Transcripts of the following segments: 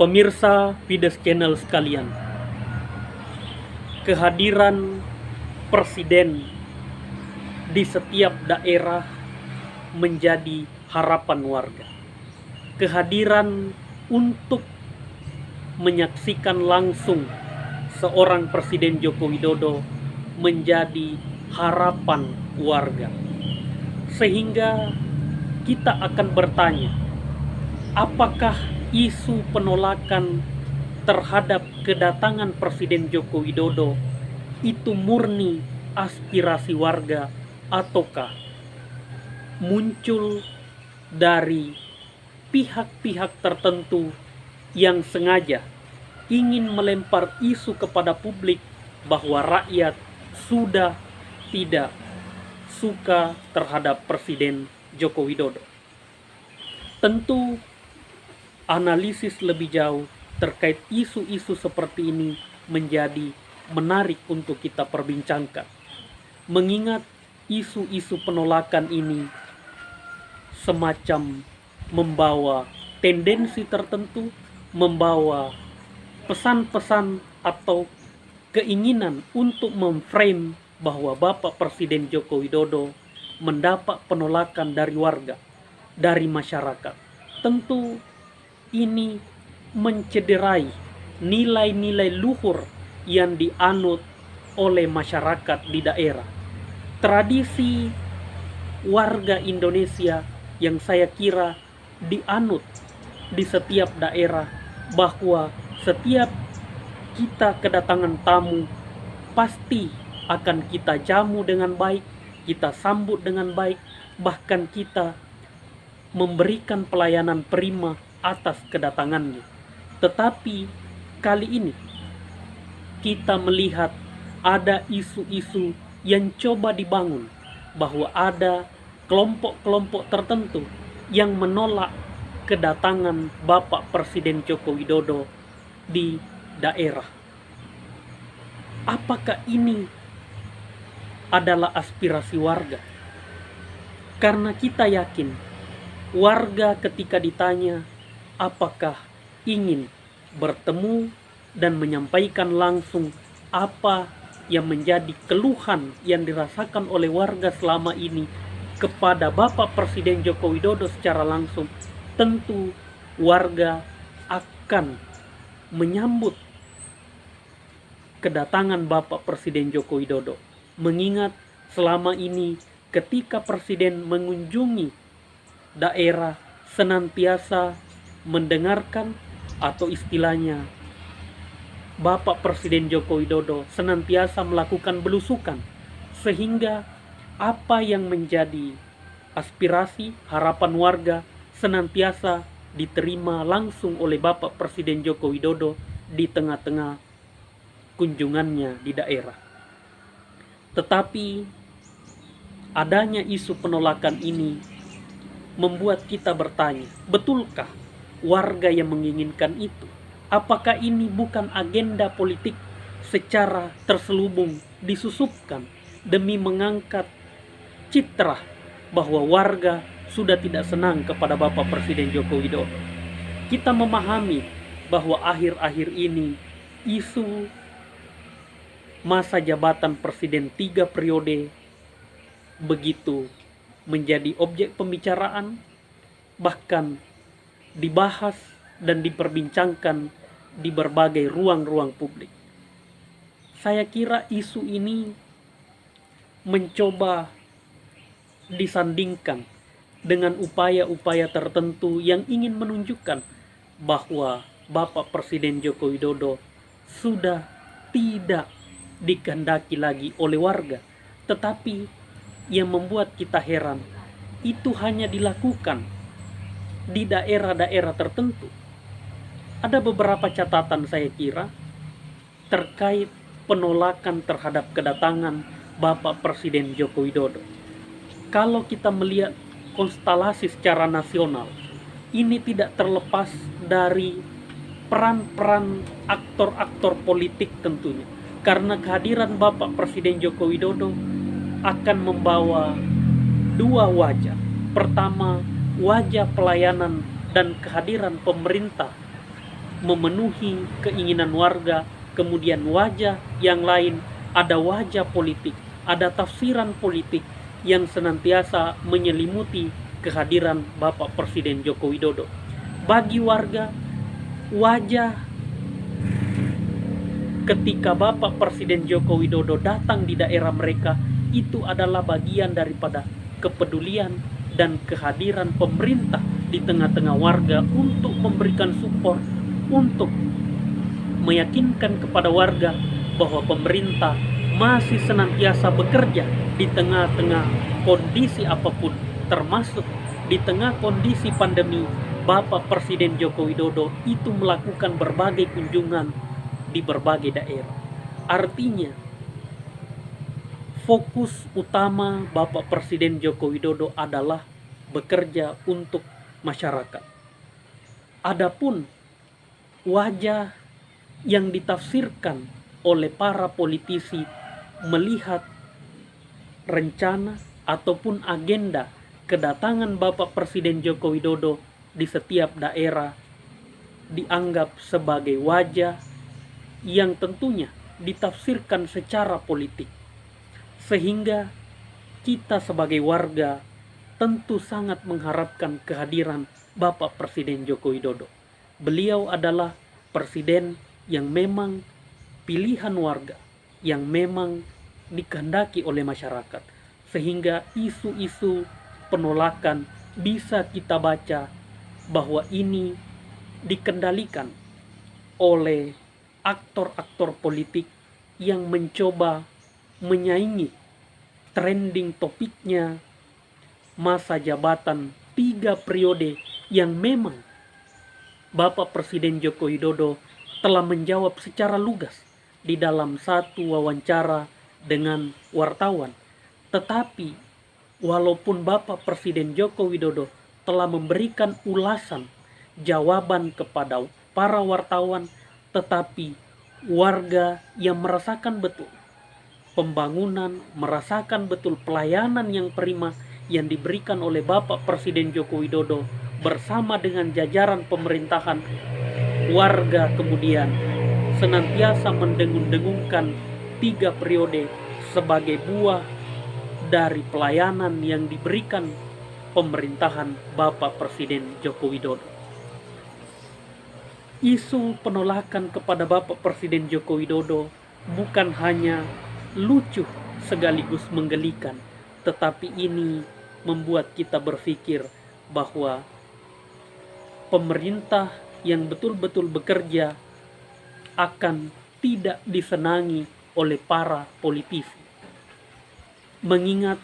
Pemirsa Fides Channel sekalian, kehadiran presiden di setiap daerah menjadi harapan warga. Kehadiran untuk menyaksikan langsung seorang Presiden Joko Widodo menjadi harapan warga. Sehingga kita akan bertanya, apakah isu penolakan terhadap kedatangan Presiden Joko Widodo itu murni aspirasi warga ataukah muncul dari pihak-pihak tertentu yang sengaja ingin melempar isu kepada publik bahwa rakyat sudah tidak suka terhadap Presiden Joko Widodo. Tentu analisis lebih jauh terkait isu-isu seperti ini menjadi menarik untuk kita perbincangkan. Mengingat isu-isu penolakan ini semacam membawa tendensi tertentu, membawa pesan-pesan atau keinginan untuk memframe bahwa Bapak Presiden Joko Widodo mendapat penolakan dari warga, dari masyarakat. Tentu ini mencederai nilai-nilai luhur yang dianut oleh masyarakat di daerah. Tradisi warga Indonesia yang saya kira dianut di setiap daerah, bahwa setiap kita kedatangan tamu pasti akan kita jamu dengan baik, kita sambut dengan baik, bahkan kita memberikan pelayanan prima atas kedatangannya. Tetapi kali ini kita melihat ada isu-isu yang coba dibangun bahwa ada kelompok-kelompok tertentu yang menolak kedatangan Bapak Presiden Joko Widodo di daerah. Apakah ini adalah aspirasi warga? Karena kita yakin warga ketika ditanya apakah ingin bertemu dan menyampaikan langsung apa yang menjadi keluhan yang dirasakan oleh warga selama ini kepada Bapak Presiden Joko Widodo secara langsung, tentu warga akan menyambut kedatangan Bapak Presiden Joko Widodo. Mengingat selama ini ketika Presiden mengunjungi daerah senantiasa mendengarkan, atau istilahnya Bapak Presiden Joko Widodo senantiasa melakukan belusukan, sehingga apa yang menjadi aspirasi harapan warga senantiasa diterima langsung oleh Bapak Presiden Joko Widodo di tengah-tengah kunjungannya di daerah. Tetapi adanya isu penolakan ini membuat kita bertanya, betulkah warga yang menginginkan itu? Apakah ini bukan agenda politik secara terselubung disusupkan demi mengangkat citra bahwa warga sudah tidak senang kepada Bapak Presiden Joko Widodo? Kita memahami bahwa akhir-akhir ini isu masa jabatan Presiden 3 periode begitu menjadi objek pembicaraan, bahkan dibahas dan diperbincangkan di berbagai ruang-ruang publik. Saya kira isu ini mencoba disandingkan dengan upaya-upaya tertentu yang ingin menunjukkan bahwa Bapak Presiden Joko Widodo sudah tidak dikehendaki lagi oleh warga. Tetapi yang membuat kita heran, itu hanya dilakukan di daerah-daerah tertentu. Ada beberapa catatan saya kira terkait penolakan terhadap kedatangan Bapak Presiden Joko Widodo. Kalau kita melihat konstelasi secara nasional, ini tidak terlepas dari peran-peran aktor-aktor politik tentunya. Karena kehadiran Bapak Presiden Joko Widodo akan membawa dua wajah. Pertama, wajah pelayanan dan kehadiran pemerintah memenuhi keinginan warga, kemudian wajah yang lain, ada wajah politik, ada tafsiran politik yang senantiasa menyelimuti kehadiran Bapak Presiden Joko Widodo. Bagi warga, wajah ketika Bapak Presiden Joko Widodo datang di daerah mereka itu adalah bagian daripada kepedulian dan kehadiran pemerintah di tengah-tengah warga untuk memberikan support, untuk meyakinkan kepada warga bahwa pemerintah masih senantiasa bekerja di tengah-tengah kondisi apapun, termasuk di tengah kondisi pandemi. Bapak Presiden Joko Widodo itu melakukan berbagai kunjungan di berbagai daerah. Artinya, fokus utama Bapak Presiden Joko Widodo adalah bekerja untuk masyarakat. Adapun wajah yang ditafsirkan oleh para politisi melihat rencana ataupun agenda kedatangan Bapak Presiden Joko Widodo di setiap daerah dianggap sebagai wajah yang tentunya ditafsirkan secara politik, sehingga kita sebagai warga tentu sangat mengharapkan kehadiran Bapak Presiden Joko Widodo. Beliau adalah presiden yang memang pilihan warga, yang memang dikehendaki oleh masyarakat, sehingga isu-isu penolakan bisa kita baca bahwa ini dikendalikan oleh aktor-aktor politik yang mencoba menyaingi trending topiknya masa jabatan 3 periode yang memang Bapak Presiden Joko Widodo telah menjawab secara lugas di dalam satu wawancara dengan wartawan. Tetapi walaupun Bapak Presiden Joko Widodo telah memberikan ulasan jawaban kepada para wartawan, tetapi warga yang merasakan betul pembangunan, merasakan betul pelayanan yang prima yang diberikan oleh Bapak Presiden Joko Widodo bersama dengan jajaran pemerintahan, warga kemudian senantiasa mendengung-dengungkan 3 periode sebagai buah dari pelayanan yang diberikan pemerintahan Bapak Presiden Joko Widodo. Isu penolakan kepada Bapak Presiden Joko Widodo bukan hanya lucu sekaligus menggelikan, tetapi ini membuat kita berpikir bahwa pemerintah yang betul-betul bekerja akan tidak disenangi oleh para politisi. Mengingat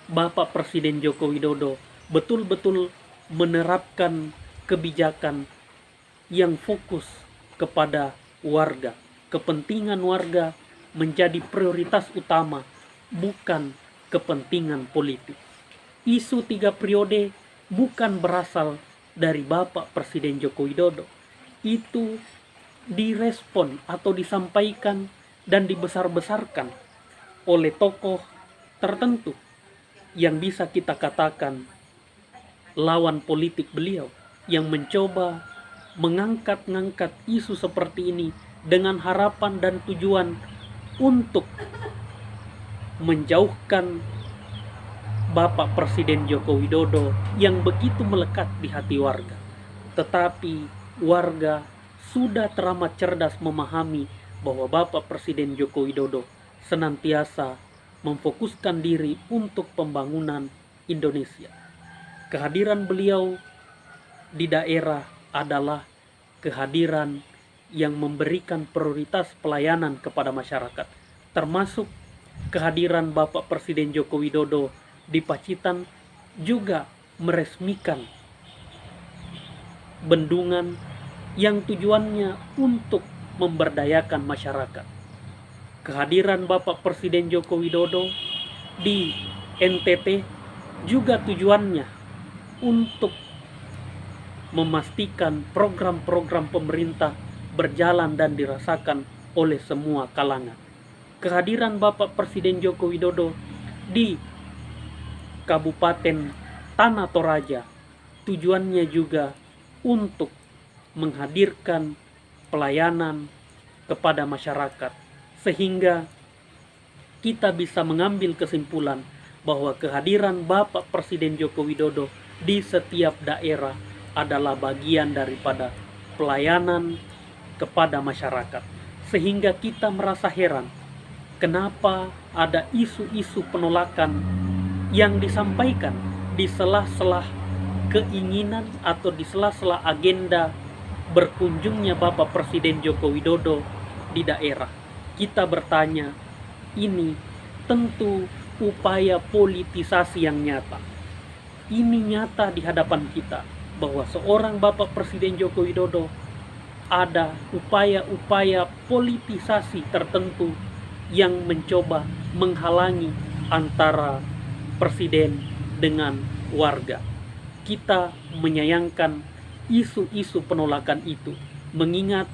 Bapak Presiden Joko Widodo betul-betul menerapkan kebijakan yang fokus kepada warga. Kepentingan warga menjadi prioritas utama, bukan kepentingan politik. Isu 3 periode bukan berasal dari Bapak Presiden Joko Widodo. Itu direspon atau disampaikan dan dibesar-besarkan oleh tokoh tertentu yang bisa kita katakan lawan politik beliau, yang mencoba mengangkat-ngangkat isu seperti ini dengan harapan dan tujuan untuk menjauhkan Bapak Presiden Joko Widodo yang begitu melekat di hati warga. Tetapi warga sudah teramat cerdas memahami bahwa Bapak Presiden Joko Widodo senantiasa memfokuskan diri untuk pembangunan Indonesia. Kehadiran beliau di daerah adalah kehadiran yang memberikan prioritas pelayanan kepada masyarakat, termasuk kehadiran Bapak Presiden Joko Widodo di Pacitan juga meresmikan bendungan yang tujuannya untuk memberdayakan masyarakat. Kehadiran Bapak Presiden Joko Widodo di NTT juga tujuannya untuk memastikan program-program pemerintah berjalan dan dirasakan oleh semua kalangan. Kehadiran Bapak Presiden Joko Widodo di Kabupaten Tanah Toraja tujuannya juga untuk menghadirkan pelayanan kepada masyarakat, sehingga kita bisa mengambil kesimpulan bahwa kehadiran Bapak Presiden Joko Widodo di setiap daerah adalah bagian daripada pelayanan kepada masyarakat. Sehingga kita merasa heran kenapa ada isu-isu penolakan yang disampaikan di sela-sela keinginan atau di sela-sela agenda berkunjungnya Bapak Presiden Joko Widodo di daerah. Kita bertanya, ini tentu upaya politisasi yang nyata. Ini nyata di hadapan kita bahwa seorang Bapak Presiden Joko Widodo ada upaya-upaya politisasi tertentu yang mencoba menghalangi antara presiden dengan warga. Kita menyayangkan isu-isu penolakan itu, mengingat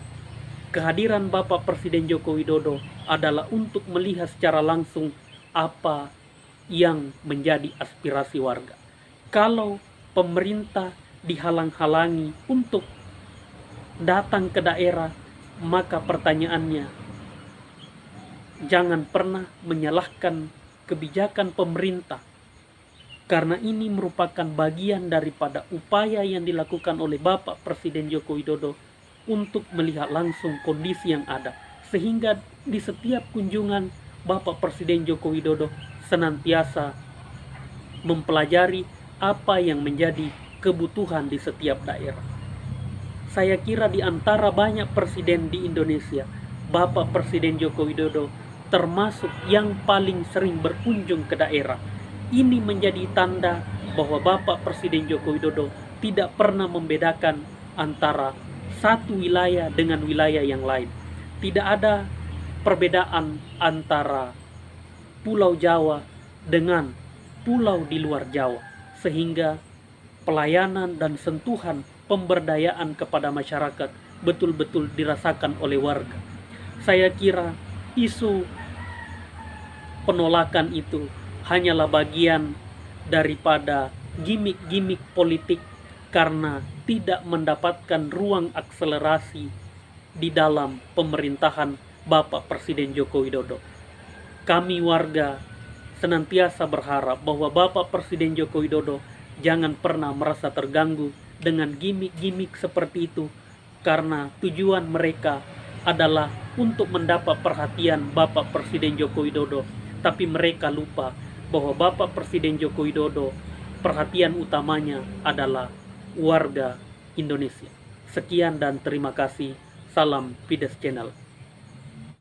kehadiran Bapak Presiden Joko Widodo adalah untuk melihat secara langsung apa yang menjadi aspirasi warga. Kalau pemerintah dihalang-halangi untuk datang ke daerah, maka pertanyaannya, jangan pernah menyalahkan kebijakan pemerintah, karena ini merupakan bagian daripada upaya yang dilakukan oleh Bapak Presiden Joko Widodo untuk melihat langsung kondisi yang ada, sehingga di setiap kunjungan Bapak Presiden Joko Widodo senantiasa mempelajari apa yang menjadi kebutuhan di setiap daerah. Saya kira di antara banyak presiden di Indonesia, Bapak Presiden Joko Widodo termasuk yang paling sering berkunjung ke daerah. Ini menjadi tanda bahwa Bapak Presiden Joko Widodo tidak pernah membedakan antara satu wilayah dengan wilayah yang lain. Tidak ada perbedaan antara Pulau Jawa dengan pulau di luar Jawa, sehingga pelayanan dan sentuhan pemberdayaan kepada masyarakat betul-betul dirasakan oleh warga. Saya kira isu penolakan itu hanyalah bagian daripada gimik-gimik politik karena tidak mendapatkan ruang akselerasi di dalam pemerintahan Bapak Presiden Joko Widodo. Kami warga senantiasa berharap bahwa Bapak Presiden Joko Widodo jangan pernah merasa terganggu dengan gimik-gimik seperti itu, karena tujuan mereka adalah untuk mendapat perhatian Bapak Presiden Joko Widodo, tapi mereka lupa bahwa Bapak Presiden Joko Widodo perhatian utamanya adalah warga Indonesia. Sekian dan terima kasih. Salam Fides Channel.